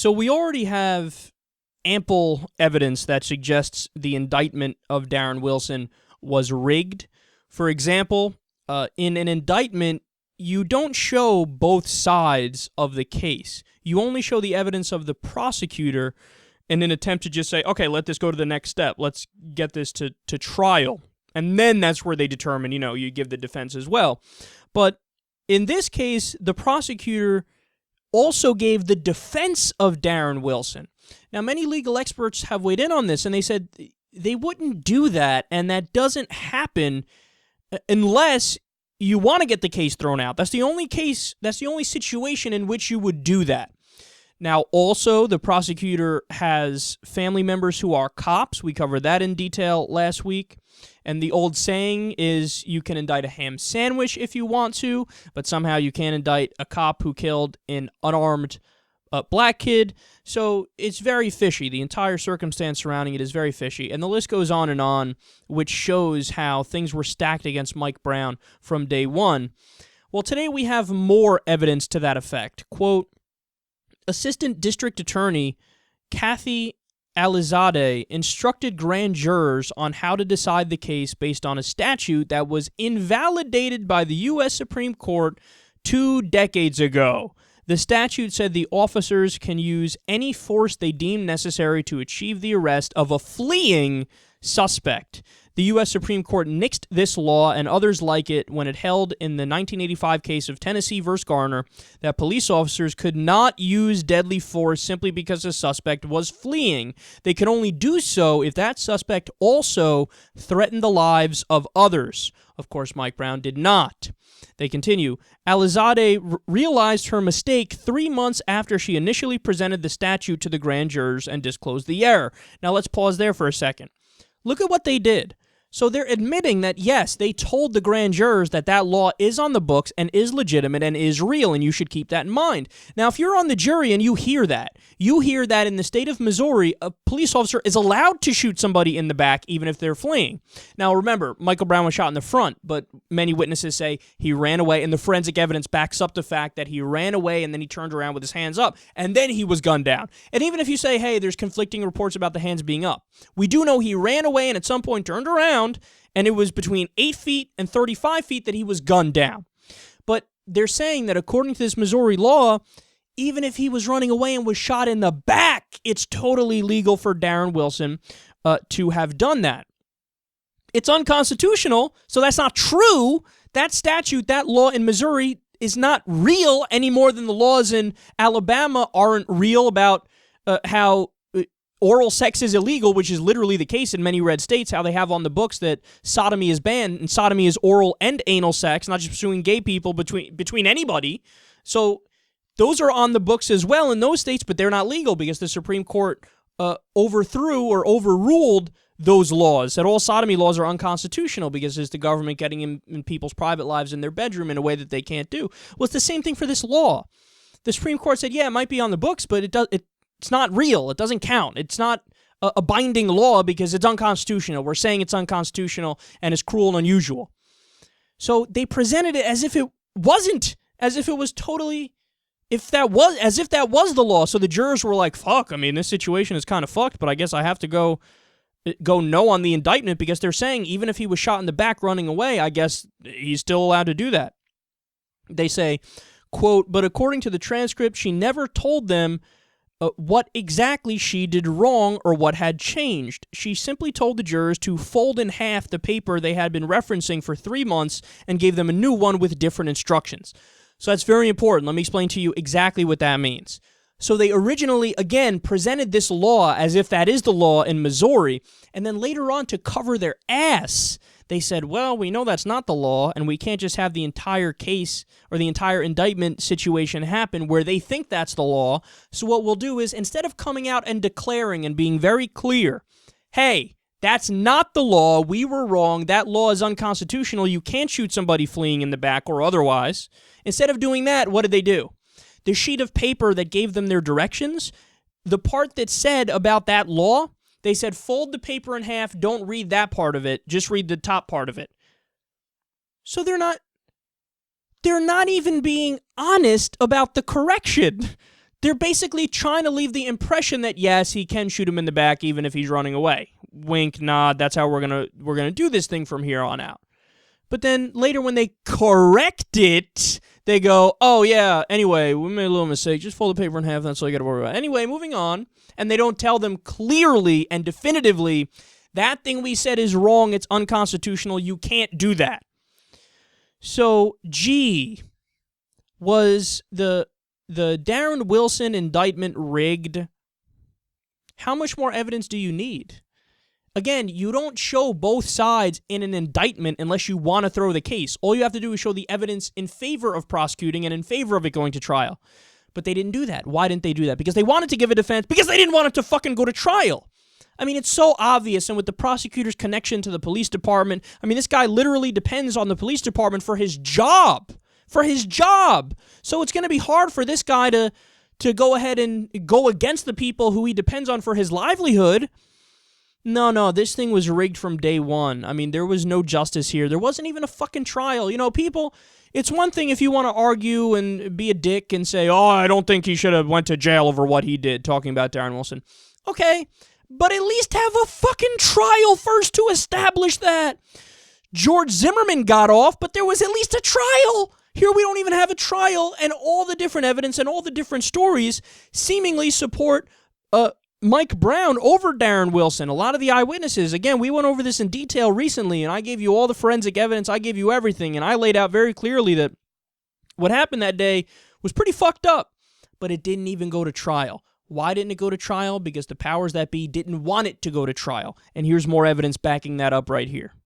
So we already have ample evidence that suggests the indictment of Darren Wilson was rigged. For example, in an indictment, you don't show both sides of the case. You only show the evidence of the prosecutor in an attempt to just say, okay, let this go to the next step. Let's get this to trial. And then that's where they determine, you give the defense as well. But in this case, the prosecutor also gave the defense of Darren Wilson. Now, many legal experts have weighed in on this, and they said they wouldn't do that, and that doesn't happen unless you want to get the case thrown out. That's the only situation in which you would do that. Now, also, the prosecutor has family members who are cops. We covered that in detail last week. And the old saying is you can indict a ham sandwich if you want to, but somehow you can't indict a cop who killed an unarmed black kid. So it's very fishy. The entire circumstance surrounding it is very fishy. And the list goes on, which shows how things were stacked against Mike Brown from day one. Well, today we have more evidence to that effect. Quote, Assistant District Attorney Kathy Alizadeh instructed grand jurors on how to decide the case based on a statute that was invalidated by the U.S. Supreme Court 2 decades ago. The statute said the officers can use any force they deem necessary to achieve the arrest of a fleeing suspect. The U.S. Supreme Court nixed this law and others like it when it held in the 1985 case of Tennessee v. Garner that police officers could not use deadly force simply because a suspect was fleeing. They could only do so if that suspect also threatened the lives of others. Of course, Mike Brown did not. They continue, Alizadeh realized her mistake 3 months after she initially presented the statute to the grand jurors and disclosed the error. Now let's pause there for a second. Look at what they did. So they're admitting that, yes, they told the grand jurors that that law is on the books and is legitimate and is real, and you should keep that in mind. Now, if you're on the jury and you hear that in the state of Missouri, a police officer is allowed to shoot somebody in the back even if they're fleeing. Now, remember, Michael Brown was shot in the front, but many witnesses say he ran away, and the forensic evidence backs up the fact that he ran away and then he turned around with his hands up, and then he was gunned down. And even if you say, hey, there's conflicting reports about the hands being up, we do know he ran away and at some point turned around, and it was between 8 feet and 35 feet that he was gunned down. But they're saying that according to this Missouri law, even if he was running away and was shot in the back, it's totally legal for Darren Wilson to have done that. It's unconstitutional, so that's not true. That statute, that law in Missouri is not real any more than the laws in Alabama aren't real about how oral sex is illegal, which is literally the case in many red states, how they have on the books that sodomy is banned, and sodomy is oral and anal sex, not just pursuing gay people between anybody. So those are on the books as well in those states, but they're not legal because the Supreme Court overthrew or overruled those laws, that all sodomy laws are unconstitutional because it's the government getting in people's private lives in their bedroom in a way that they can't do. Well, it's the same thing for this law. The Supreme Court said, yeah, it might be on the books, but it's not real. It doesn't count. It's not a binding law because it's unconstitutional. We're saying it's unconstitutional and it's cruel and unusual. So they presented it as if it wasn't, as if it was totally, as if that was the law. So the jurors were like, fuck, I mean, this situation is kind of fucked, but I guess I have to go no on the indictment because they're saying even if he was shot in the back running away, I guess he's still allowed to do that. They say, quote, but according to the transcript, she never told them what exactly she did wrong or what had changed. She simply told the jurors to fold in half the paper they had been referencing for 3 months and gave them a new one with different instructions. So that's very important. Let me explain to you exactly what that means. So they originally, again, presented this law as if that is the law in Missouri, and then later on to cover their ass, they said, well, we know that's not the law, and we can't just have the entire case or the entire indictment situation happen where they think that's the law. So what we'll do is, instead of coming out and declaring and being very clear, hey, that's not the law, we were wrong, that law is unconstitutional, you can't shoot somebody fleeing in the back or otherwise. Instead of doing that, what did they do? The sheet of paper that gave them their directions, the part that said about that law, they said, fold the paper in half, don't read that part of it, just read the top part of it. So they're not even being honest about the correction. they're basically trying to leave the impression that, yes, he can shoot him in the back even if he's running away. Wink, nod, that's how we're gonna do this thing from here on out. But then later when they correct it, they go, oh yeah, anyway, we made a little mistake. Just fold the paper in half, that's all you gotta worry about. Anyway, moving on. And they don't tell them clearly and definitively, that thing we said is wrong, it's unconstitutional, you can't do that. So, G, was the Darren Wilson indictment rigged? How much more evidence do you need? Again, you don't show both sides in an indictment unless you want to throw the case. All you have to do is show the evidence in favor of prosecuting and in favor of it going to trial. But they didn't do that. Why didn't they do that? Because they wanted to give a defense. Because they didn't want it to fucking go to trial. I mean, it's so obvious, and with the prosecutor's connection to the police department, I mean, this guy literally depends on the police department for his job. For his job. So it's going to be hard for this guy to go ahead and go against the people who he depends on for his livelihood. No, this thing was rigged from day one. I mean, there was no justice here. There wasn't even a fucking trial. You know, people, it's one thing if you want to argue and be a dick and say, oh, I don't think he should have went to jail over what he did, talking about Darren Wilson. Okay, but at least have a fucking trial first to establish that. George Zimmerman got off, but there was at least a trial. Here we don't even have a trial, and all the different evidence and all the different stories seemingly support Mike Brown over Darren Wilson. A lot of the eyewitnesses, again, we went over this in detail recently, and I gave you all the forensic evidence, I gave you everything, and I laid out very clearly that what happened that day was pretty fucked up, but it didn't even go to trial. Why didn't it go to trial? Because the powers that be didn't want it to go to trial, and here's more evidence backing that up right here.